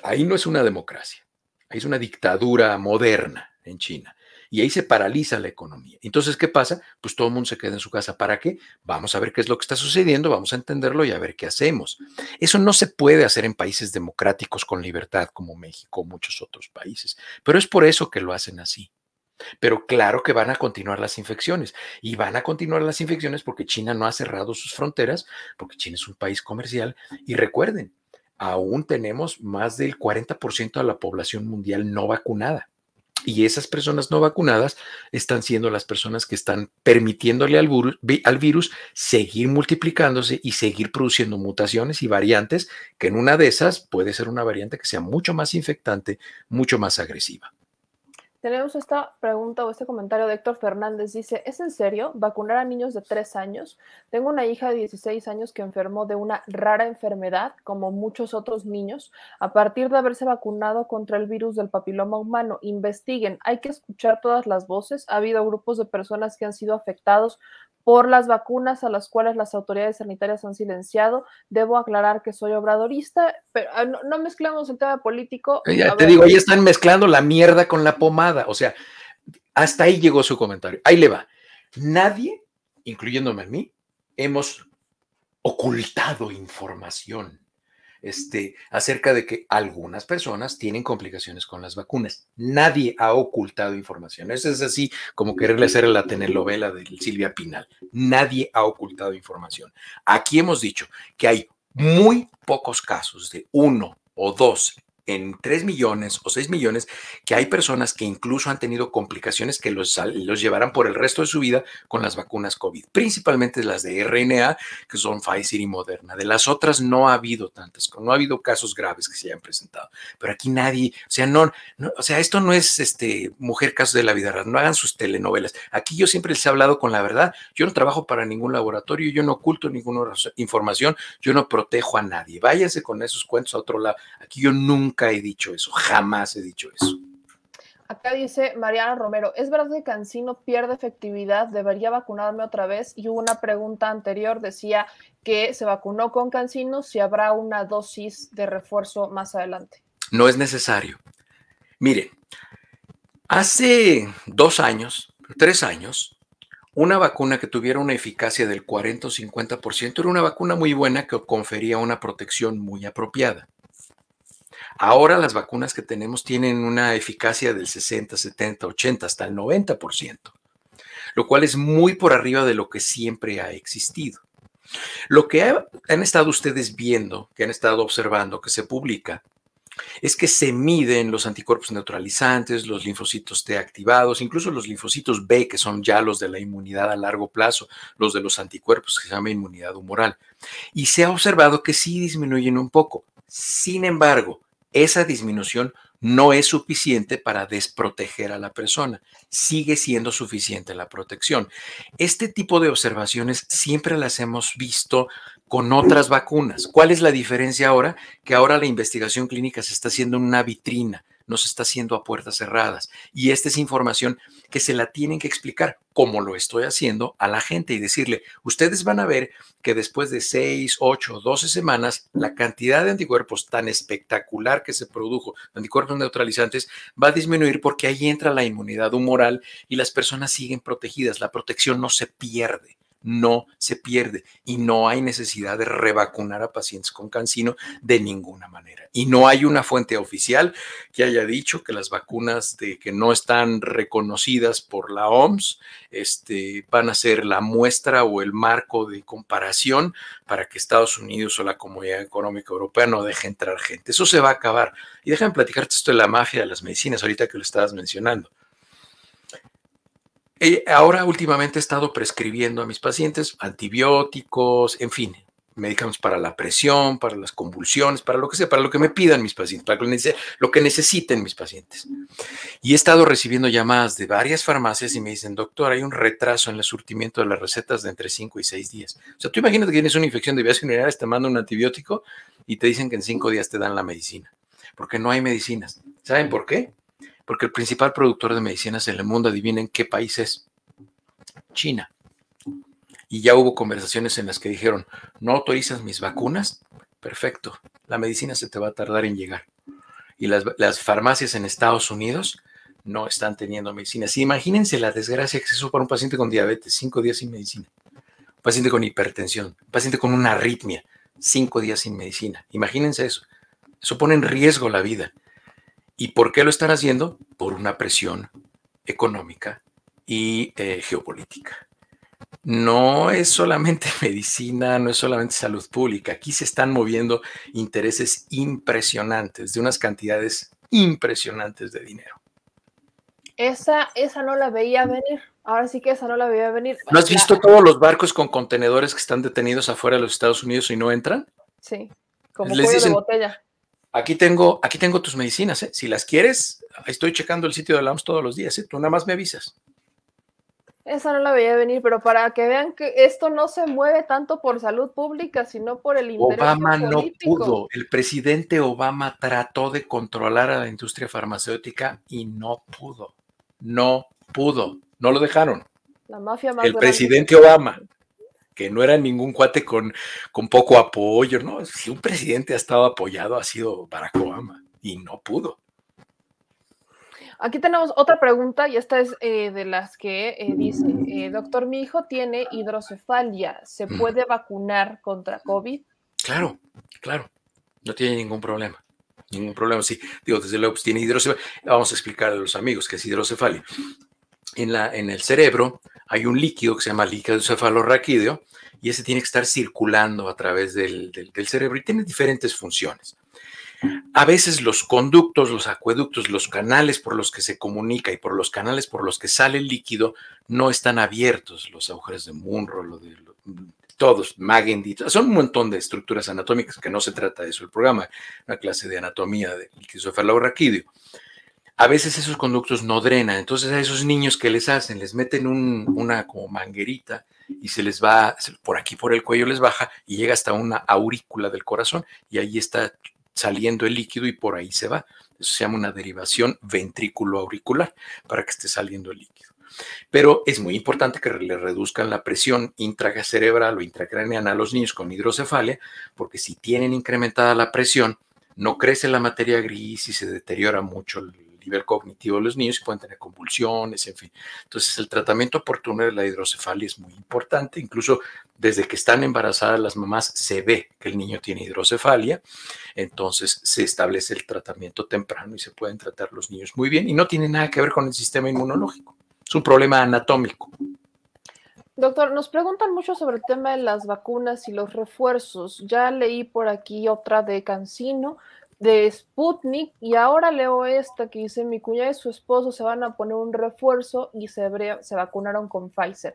Ahí no es una democracia, ahí es una dictadura moderna en China. Y ahí se paraliza la economía. Entonces, ¿qué pasa? Pues todo el mundo se queda en su casa. ¿Para qué? Vamos a ver qué es lo que está sucediendo, vamos a entenderlo y a ver qué hacemos. Eso no se puede hacer en países democráticos con libertad como México o muchos otros países. Pero es por eso que lo hacen así. Pero claro que van a continuar las infecciones y van a continuar las infecciones porque China no ha cerrado sus fronteras, porque China es un país comercial. Y recuerden, aún tenemos más del 40% de la población mundial no vacunada. Y esas personas no vacunadas están siendo las personas que están permitiéndole al virus seguir multiplicándose y seguir produciendo mutaciones y variantes, que en una de esas puede ser una variante que sea mucho más infectante, mucho más agresiva. Tenemos esta pregunta o este comentario de Héctor Fernández. Dice, ¿es en serio vacunar a niños de 3 años? Tengo una hija de 16 años que enfermó de una rara enfermedad, como muchos otros niños, a partir de haberse vacunado contra el virus del papiloma humano. Investiguen, hay que escuchar todas las voces. Ha habido grupos de personas que han sido afectados por las vacunas a las cuales las autoridades sanitarias han silenciado. Debo aclarar que soy obradorista, pero no mezclemos el tema político. Ya te digo, ahí están mezclando la mierda con la pomada. O sea, hasta ahí llegó su comentario. Ahí le va. Nadie, incluyéndome a mí, hemos ocultado información acerca de que algunas personas tienen complicaciones con las vacunas. Nadie ha ocultado información. Eso es así como quererle hacer la telenovela de Silvia Pinal. Nadie ha ocultado información. Aquí hemos dicho que hay muy pocos casos de 1 o 2 en 3 millones o 6 millones, que hay personas que incluso han tenido complicaciones que los llevarán por el resto de su vida con las vacunas COVID, principalmente las de RNA, que son Pfizer y Moderna. De las otras no ha habido tantas, no ha habido casos graves que se hayan presentado, pero aquí nadie, o sea, o sea, esto no es mujer caso de la vida real, no hagan sus telenovelas. Aquí yo siempre les he hablado con la verdad, yo no trabajo para ningún laboratorio, yo no oculto ninguna información, yo no protejo a nadie. Váyanse con esos cuentos a otro lado. Aquí yo nunca he dicho eso, jamás he dicho eso. Acá dice Mariana Romero, ¿es verdad que CanSino pierde efectividad? ¿Debería vacunarme otra vez? Y hubo una pregunta anterior, decía que se vacunó con CanSino, si habrá una dosis de refuerzo más adelante. No es necesario. Miren, hace 2 años, 3 años, una vacuna que tuviera una eficacia del 40 o 50% era una vacuna muy buena que confería una protección muy apropiada. Ahora las vacunas que tenemos tienen una eficacia del 60, 70, 80, hasta el 90%, lo cual es muy por arriba de lo que siempre ha existido. Lo que han estado ustedes viendo, que han estado observando, que se publica, es que se miden los anticuerpos neutralizantes, los linfocitos T activados, incluso los linfocitos B, que son ya los de la inmunidad a largo plazo, los de los anticuerpos, que se llama inmunidad humoral. Y se ha observado que sí disminuyen un poco. Sin embargo, esa disminución no es suficiente para desproteger a la persona. Sigue siendo suficiente la protección. Este tipo de observaciones siempre las hemos visto con otras vacunas. ¿Cuál es la diferencia ahora? Que ahora la investigación clínica se está haciendo en una vitrina, no se está haciendo a puertas cerradas. Y esta es información que se la tienen que explicar, como lo estoy haciendo, a la gente y decirle, ustedes van a ver que después de 6, 8, 12 semanas, la cantidad de anticuerpos tan espectacular que se produjo, anticuerpos neutralizantes, va a disminuir porque ahí entra la inmunidad humoral y las personas siguen protegidas. La protección no se pierde. No se pierde y no hay necesidad de revacunar a pacientes con CanSino de ninguna manera. Y no hay una fuente oficial que haya dicho que las vacunas que no están reconocidas por la OMS van a ser la muestra o el marco de comparación para que Estados Unidos o la Comunidad Económica Europea no deje entrar gente. Eso se va a acabar. Y déjame platicarte esto de la mafia de las medicinas, ahorita que lo estabas mencionando. Ahora últimamente he estado prescribiendo a mis pacientes antibióticos, en fin, medicamentos para la presión, para las convulsiones, para lo que sea, para lo que me pidan mis pacientes, para lo que necesiten mis pacientes. Y he estado recibiendo llamadas de varias farmacias y me dicen, doctor, hay un retraso en el surtimiento de las recetas de entre 5 y 6 días. O sea, tú imagínate que tienes una infección de vías urinarias, te mandan un antibiótico y te dicen que en 5 días te dan la medicina, porque no hay medicinas. ¿Saben por qué? Porque el principal productor de medicinas en el mundo, adivinen qué país es. China. Y ya hubo conversaciones en las que dijeron, ¿no autorizas mis vacunas? Perfecto, la medicina se te va a tardar en llegar. Y las farmacias en Estados Unidos no están teniendo medicinas. Imagínense la desgracia que se hizo para un paciente con diabetes, 5 días sin medicina. Un paciente con hipertensión, un paciente con una arritmia, 5 días sin medicina. Imagínense eso. Eso pone en riesgo la vida. ¿Y por qué lo están haciendo? Por una presión económica y geopolítica. No es solamente medicina, no es solamente salud pública. Aquí se están moviendo intereses impresionantes, de unas cantidades impresionantes de dinero. Esa no la veía venir. Ahora sí que esa no la veía venir. ¿No has visto todos los barcos con contenedores que están detenidos afuera de los Estados Unidos y no entran? Sí, como Les cuello dicen, de botella. Aquí tengo tus medicinas, ¿eh? Si las quieres, estoy checando el sitio de la OMS todos los días, ¿eh? Tú nada más me avisas. Esa no la veía venir, pero para que vean que esto no se mueve tanto por salud pública, sino por el interés Obama político. no pudo. El presidente Obama trató de controlar a la industria farmacéutica y no pudo. No pudo. No lo dejaron. La mafia más el grande presidente Obama, que no era ningún cuate con poco apoyo, ¿no? Si un presidente ha estado apoyado, ha sido Barack Obama y no pudo. Aquí tenemos otra pregunta y esta es de las que dice, doctor, mi hijo tiene hidrocefalia, ¿se puede vacunar contra COVID? Claro, claro, no tiene ningún problema. Ningún problema, sí. Digo, desde luego, pues tiene hidrocefalia. Vamos a explicar a los amigos qué es hidrocefalia. En el cerebro hay un líquido que se llama líquido cefalorraquídeo y ese tiene que estar circulando a través del cerebro y tiene diferentes funciones. A veces los conductos, los acueductos, los canales por los que se comunica y por los canales por los que sale el líquido no están abiertos. Los agujeros de Munro, todos, Magendie, son un montón de estructuras anatómicas que no se trata de eso el programa, una clase de anatomía del líquido cefalorraquídeo. A veces esos conductos no drenan, entonces a esos niños que les hacen, les meten una como manguerita y se les va, por aquí por el cuello les baja y llega hasta una aurícula del corazón y ahí está saliendo el líquido y por ahí se va. Eso se llama una derivación ventrículo-auricular para que esté saliendo el líquido. Pero es muy importante que le reduzcan la presión intracerebral o intracraneana a los niños con hidrocefalia, porque si tienen incrementada la presión, no crece la materia gris y se deteriora mucho el nivel cognitivo de los niños y pueden tener convulsiones, en fin. Entonces, el tratamiento oportuno de la hidrocefalia es muy importante. Incluso desde que están embarazadas las mamás se ve que el niño tiene hidrocefalia. Entonces, se establece el tratamiento temprano y se pueden tratar los niños muy bien y no tiene nada que ver con el sistema inmunológico. Es un problema anatómico. Doctor, nos preguntan mucho sobre el tema de las vacunas y los refuerzos. Ya leí por aquí otra de CanSino, de Sputnik, y ahora leo esta que dice, mi cuñada y su esposo se van a poner un refuerzo y se vacunaron con Pfizer.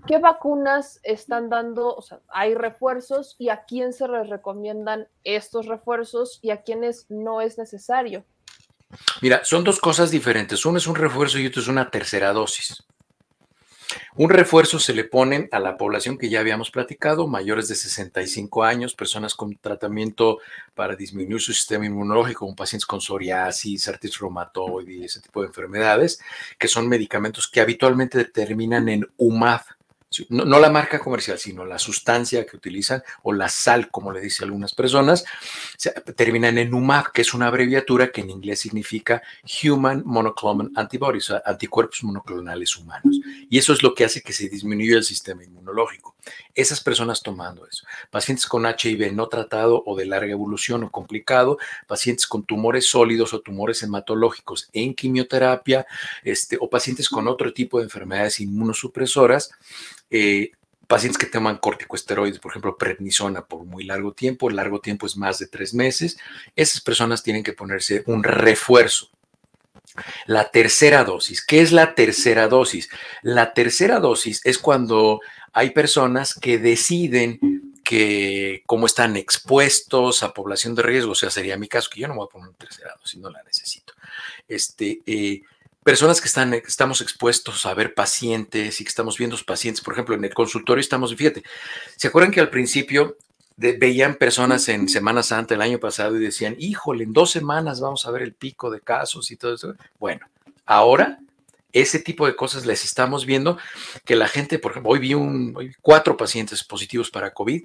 ¿Qué vacunas están dando? O sea, hay refuerzos y a quién se les recomiendan estos refuerzos y a quiénes no es necesario. Mira, son dos cosas diferentes. Uno es un refuerzo y otro es una tercera dosis. Un refuerzo se le ponen a la población que ya habíamos platicado, mayores de 65 años, personas con tratamiento para disminuir su sistema inmunológico, como pacientes con psoriasis, artritis reumatoide, ese tipo de enfermedades, que son medicamentos que habitualmente terminan en UMAV. No la marca comercial, sino la sustancia que utilizan, o la sal, como le dicen algunas personas, terminan en UMAV, que es una abreviatura que en inglés significa Human Monoclonal Antibodies, o sea, anticuerpos monoclonales humanos. Y eso es lo que hace que se disminuya el sistema inmunológico. Esas personas tomando eso, pacientes con HIV no tratado o de larga evolución o complicado, pacientes con tumores sólidos o tumores hematológicos en quimioterapia, o pacientes con otro tipo de enfermedades inmunosupresoras, pacientes que toman corticosteroides, por ejemplo, prednisona por muy largo tiempo, el largo tiempo es más de 3 meses, esas personas tienen que ponerse un refuerzo. La tercera dosis, ¿qué es la tercera dosis? La tercera dosis es cuando hay personas que deciden que cómo están expuestos a población de riesgo, o sea, sería mi caso, que yo no me voy a poner una tercera dosis, no la necesito. Personas que estamos expuestos a ver pacientes y que estamos viendo pacientes, por ejemplo, en el consultorio estamos, fíjate, ¿se acuerdan que al principio veían personas en Semana Santa el año pasado y decían, híjole, en 2 semanas vamos a ver el pico de casos y todo eso? Bueno, ahora ese tipo de cosas les estamos viendo, que la gente, por ejemplo, hoy vi 4 pacientes positivos para COVID,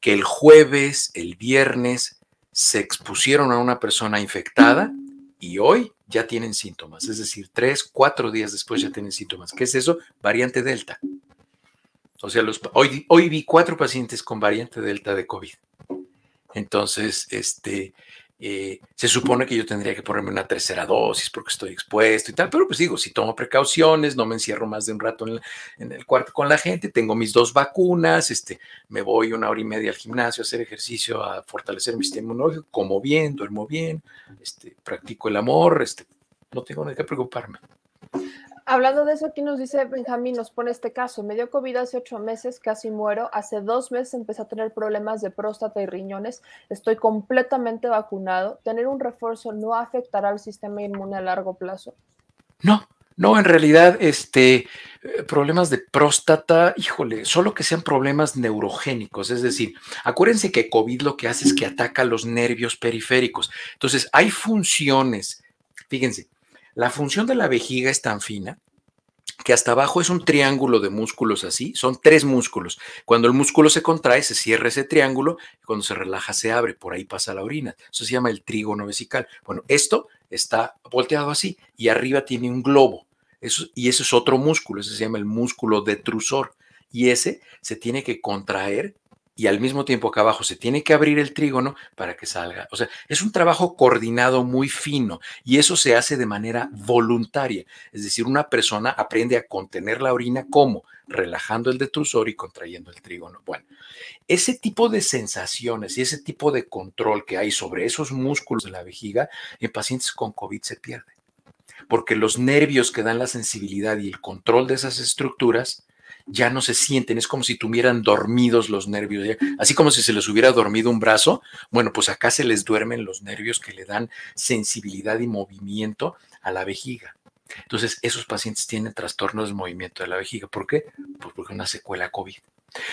que el jueves, el viernes, se expusieron a una persona infectada y hoy ya tienen síntomas, es decir, 3, 4 días después ya tienen síntomas. ¿Qué es eso? Variante Delta. O sea, hoy vi 4 pacientes con variante Delta de COVID. Entonces, se supone que yo tendría que ponerme una tercera dosis porque estoy expuesto y tal, pero pues digo, si tomo precauciones, no me encierro más de un rato en el cuarto con la gente, tengo mis 2 vacunas, me voy 1 hora y media al gimnasio a hacer ejercicio, a fortalecer mi sistema inmunológico, como bien, duermo bien, practico el amor, no tengo nada que preocuparme. Hablando de eso, aquí nos dice Benjamín, nos pone este caso. Me dio COVID hace 8 meses, casi muero. Hace 2 meses empecé a tener problemas de próstata y riñones. Estoy completamente vacunado. ¿Tener un refuerzo no afectará al sistema inmune a largo plazo? No, en realidad, problemas de próstata, híjole, solo que sean problemas neurogénicos. Es decir, acuérdense que COVID lo que hace es que ataca los nervios periféricos. Entonces, hay funciones, fíjense, la función de la vejiga es tan fina que hasta abajo es un triángulo de músculos así, son 3 músculos. Cuando el músculo se contrae, se cierra ese triángulo, y cuando se relaja, se abre, por ahí pasa la orina. Eso se llama el trígono vesical. Bueno, esto está volteado así y arriba tiene un globo. Y ese es otro músculo, ese se llama el músculo detrusor. Y ese se tiene que contraer y al mismo tiempo acá abajo se tiene que abrir el trígono para que salga. O sea, es un trabajo coordinado muy fino y eso se hace de manera voluntaria. Es decir, una persona aprende a contener la orina, ¿cómo? Relajando el detrusor y contrayendo el trígono. Bueno, ese tipo de sensaciones y ese tipo de control que hay sobre esos músculos de la vejiga en pacientes con COVID se pierde. Porque los nervios que dan la sensibilidad y el control de esas estructuras ya no se sienten, es como si tuvieran dormidos los nervios, así como si se les hubiera dormido un brazo. Bueno, pues acá se les duermen los nervios que le dan sensibilidad y movimiento a la vejiga. Entonces, esos pacientes tienen trastornos del movimiento de la vejiga. ¿Por qué? Pues porque es una secuela COVID.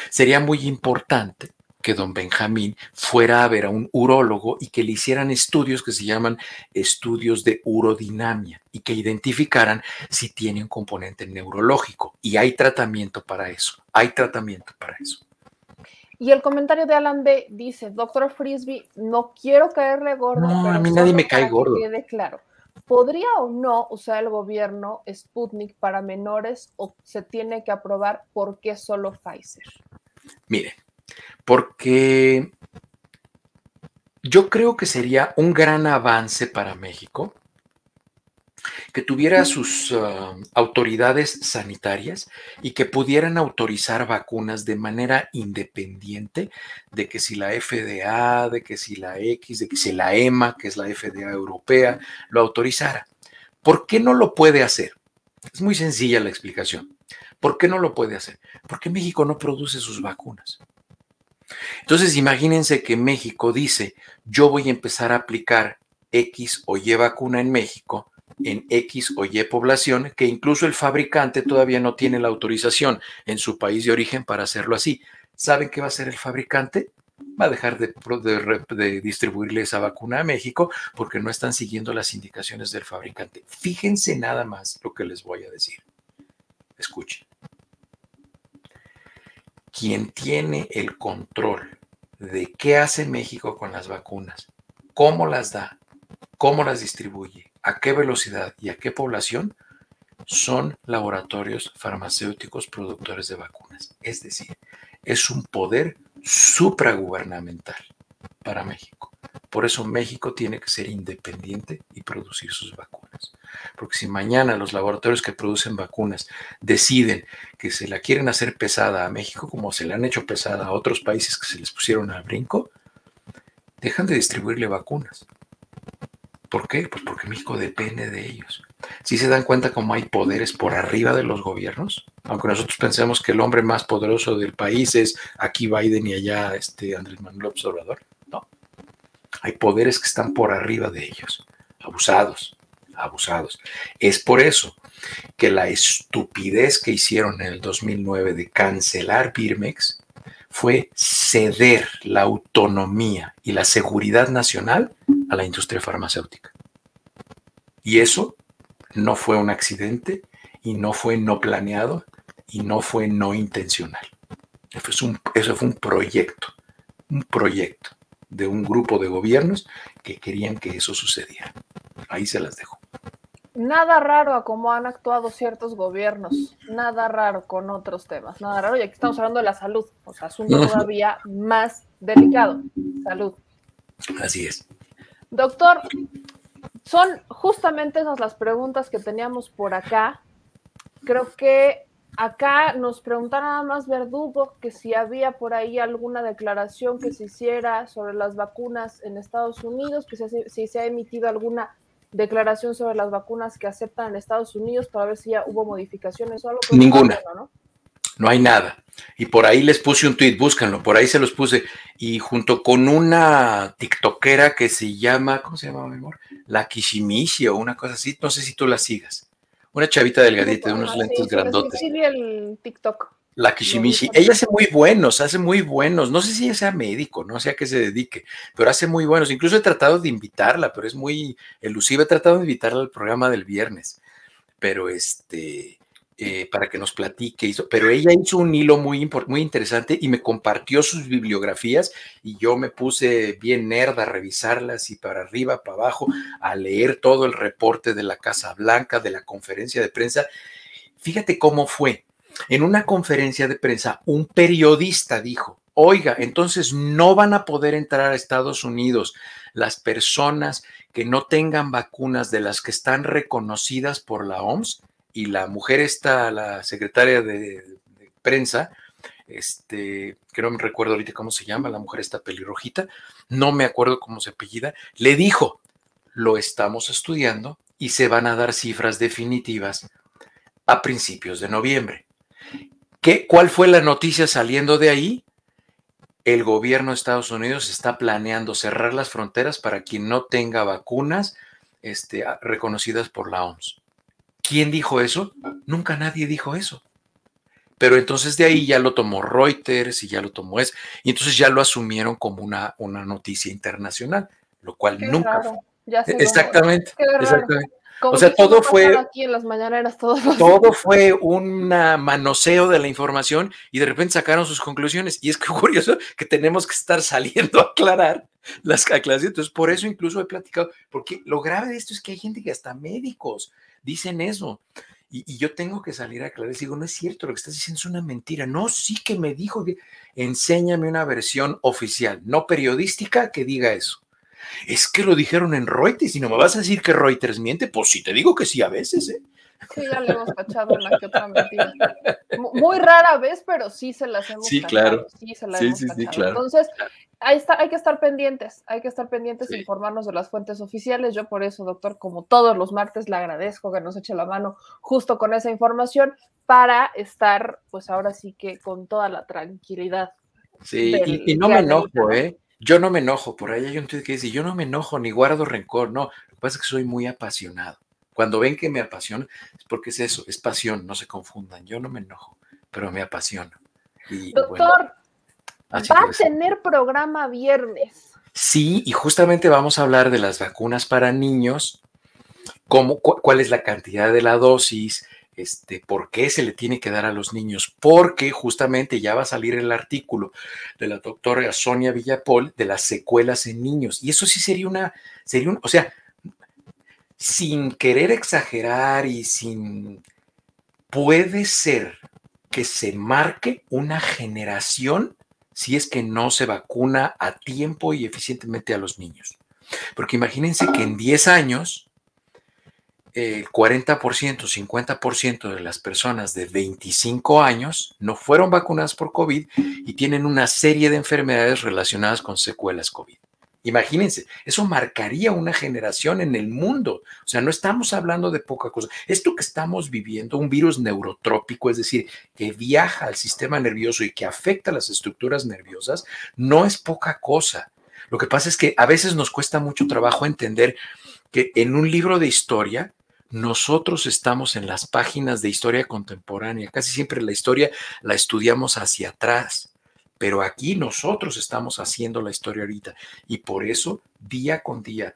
Sería muy importante que don Benjamín fuera a ver a un urólogo y que le hicieran estudios que se llaman estudios de urodinamia y que identificaran si tiene un componente neurológico. Y hay tratamiento para eso, Y el comentario de Alan B. dice, doctor Frisby, no quiero caerle gordo, no, pero a mí nadie me cae para gordo. que quede claro, ¿podría o no usar el gobierno Sputnik para menores o se tiene que aprobar por qué solo Pfizer? Mire, porque yo creo que sería un gran avance para México que tuviera sus autoridades sanitarias y que pudieran autorizar vacunas de manera independiente de que si la FDA, de que si la X, de que si la EMA, que es la FDA europea, lo autorizara. ¿Por qué no lo puede hacer? Es muy sencilla la explicación. ¿Por qué no lo puede hacer? Porque México no produce sus vacunas. Entonces, imagínense que México dice, yo voy a empezar a aplicar X o Y vacuna en México, en X o Y población, que incluso el fabricante todavía no tiene la autorización en su país de origen para hacerlo así. ¿Saben qué va a hacer el fabricante? Va a dejar de distribuirle esa vacuna a México porque no están siguiendo las indicaciones del fabricante. Fíjense nada más lo que les voy a decir. Escuchen. Quien tiene el control de qué hace México con las vacunas, cómo las da, cómo las distribuye, a qué velocidad y a qué población, son laboratorios farmacéuticos productores de vacunas. Es decir, es un poder supragubernamental para México. Por eso México tiene que ser independiente y producir sus vacunas. Porque si mañana los laboratorios que producen vacunas deciden que se la quieren hacer pesada a México, como se la han hecho pesada a otros países que se les pusieron al brinco, dejan de distribuirle vacunas. ¿Por qué? Pues porque México depende de ellos. ¿Sí se dan cuenta cómo hay poderes por arriba de los gobiernos? Aunque nosotros pensemos que el hombre más poderoso del país es aquí Biden y allá Andrés Manuel López Obrador. No. Hay poderes que están por arriba de ellos. Abusados, abusados. Es por eso que la estupidez que hicieron en el 2009 de cancelar Birmex fue ceder la autonomía y la seguridad nacional a la industria farmacéutica. Y eso no fue un accidente y no fue no planeado y no fue no intencional. Eso fue un proyecto de un grupo de gobiernos que querían que eso sucediera. Ahí se las dejo. Nada raro a cómo han actuado ciertos gobiernos, nada raro con otros temas, nada raro, y aquí estamos hablando de la salud, o sea, asunto todavía más delicado, salud. Así es. Doctor, son justamente esas las preguntas que teníamos por acá. Creo que acá nos pregunta nada más Verdugo que si había por ahí alguna declaración que se hiciera sobre las vacunas en Estados Unidos, que si se ha emitido alguna declaración sobre las vacunas que aceptan en Estados Unidos para ver si ya hubo modificaciones o algo. Ninguna. No hay nada. Y por ahí les puse un tweet, búscanlo, por ahí se los puse. Y junto con una tiktokera que se llama, ¿cómo se llama, mi amor? La Kishimishi o una cosa así, no sé si tú la sigas. Una chavita delgadita, de unos lentes grandotes. Sí, vi el TikTok. La Kishimishi, ella hace muy buenos, no sé si ella sea médico, no sé a qué se dedique, pero hace muy buenos, incluso he tratado de invitarla, pero es muy elusiva, he tratado de invitarla al programa del viernes, pero para que nos platique, pero ella hizo un hilo muy interesante y me compartió sus bibliografías y yo me puse bien nerd a revisarlas y para arriba, para abajo, a leer todo el reporte de la Casa Blanca, de la conferencia de prensa. Fíjate cómo fue. En una conferencia de prensa, un periodista dijo, oiga, entonces no van a poder entrar a Estados Unidos las personas que no tengan vacunas de las que están reconocidas por la OMS. Y la mujer la secretaria de prensa, que no me recuerdo ahorita cómo se llama, la mujer esta pelirrojita, no me acuerdo cómo se apellida, le dijo, lo estamos estudiando y se van a dar cifras definitivas a principios de noviembre. ¿Cuál fue la noticia saliendo de ahí? El gobierno de Estados Unidos está planeando cerrar las fronteras para quien no tenga vacunas reconocidas por la OMS. ¿Quién dijo eso? Nunca nadie dijo eso. Pero entonces de ahí ya lo tomó Reuters y ya lo tomó y entonces ya lo asumieron como una noticia internacional, lo cual Qué nunca raro. fue. Ya sé Exactamente, exactamente. Como o sea, todo fue aquí en las mañaneras, todo fue un manoseo de la información y de repente sacaron sus conclusiones. Y es que curioso que tenemos que estar saliendo a aclarar las aclaraciones. Entonces, por eso incluso he platicado, porque lo grave de esto es que hay gente que hasta médicos dicen eso. Y yo tengo que salir a aclarar. Digo, no es cierto, lo que estás diciendo es una mentira. No, sí que me dijo que enséñame una versión oficial, no periodística, que diga eso. Es que lo dijeron en Reuters y no me vas a decir que Reuters miente. Pues sí, te digo que sí a veces, ¿eh? Sí, ya le hemos cachado una que otra mentira. Muy rara vez, pero sí se las hemos cachado. Claro. Sí, se las hemos cachado. Claro. Entonces, hay que estar pendientes, informarnos de las fuentes oficiales. Yo por eso, doctor, como todos los martes, le agradezco que nos eche la mano justo con esa información para estar, pues ahora sí que con toda la tranquilidad. Sí, y no me enojo, ¿eh? Yo no me enojo, por ahí hay un tweet que dice, yo no me enojo ni guardo rencor, no, lo que pasa es que soy muy apasionado. Cuando ven que me apasiona, es porque es eso, es pasión, no se confundan, yo no me enojo, pero me apasiono. Doctor, va a tener programa viernes. Sí, y justamente vamos a hablar de las vacunas para niños, cuál es la cantidad de la dosis, por qué se le tiene que dar a los niños, porque justamente ya va a salir el artículo de la doctora Sonia Villapol de las secuelas en niños. Y eso sí sería o sea, sin querer exagerar puede ser que se marque una generación si es que no se vacuna a tiempo y eficientemente a los niños. Porque imagínense que en 10 años, el 40%, 50% de las personas de 25 años no fueron vacunadas por COVID y tienen una serie de enfermedades relacionadas con secuelas COVID. Imagínense, eso marcaría una generación en el mundo. O sea, no estamos hablando de poca cosa. Esto que estamos viviendo, un virus neurotrópico, es decir, que viaja al sistema nervioso y que afecta las estructuras nerviosas, no es poca cosa. Lo que pasa es que a veces nos cuesta mucho trabajo entender que en un libro de historia, nosotros estamos en las páginas de historia contemporánea. Casi siempre la historia la estudiamos hacia atrás, pero aquí nosotros estamos haciendo la historia ahorita. Y por eso, día con día,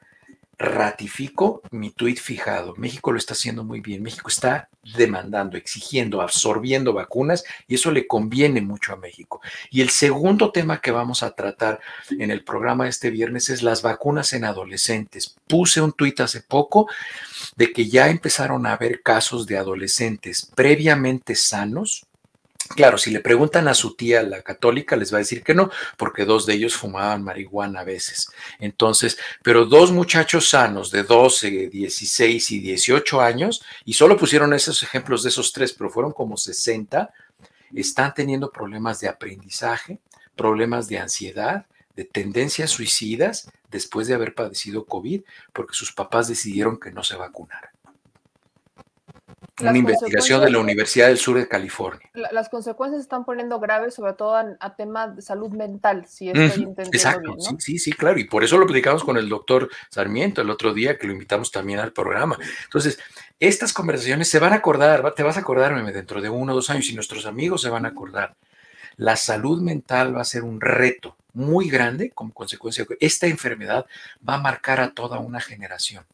ratifico mi tuit fijado. México lo está haciendo muy bien. México está demandando, exigiendo, absorbiendo vacunas y eso le conviene mucho a México. Y el segundo tema que vamos a tratar en el programa este viernes es las vacunas en adolescentes. Puse un tuit hace poco de que ya empezaron a haber casos de adolescentes previamente sanos. Claro, si le preguntan a su tía, la católica, les va a decir que no, porque 2 de ellos fumaban marihuana a veces. Entonces, pero 2 muchachos sanos de 12, 16 y 18 años, y solo pusieron esos ejemplos de esos 3, pero fueron como 60, están teniendo problemas de aprendizaje, problemas de ansiedad, de tendencias suicidas después de haber padecido COVID, porque sus papás decidieron que no se vacunaran. Una investigación de la Universidad del Sur de California. Las consecuencias se están poniendo graves, sobre todo a temas de salud mental, si estoy entendiendo exacto, bien, ¿no? Sí, claro. Y por eso lo platicamos con el doctor Sarmiento el otro día, que lo invitamos también al programa. Entonces, estas conversaciones se van a acordar, te vas a acordar, Meme, dentro de 1 o 2 años, y nuestros amigos se van a acordar. La salud mental va a ser un reto muy grande como consecuencia. Esta enfermedad va a marcar a toda una generación.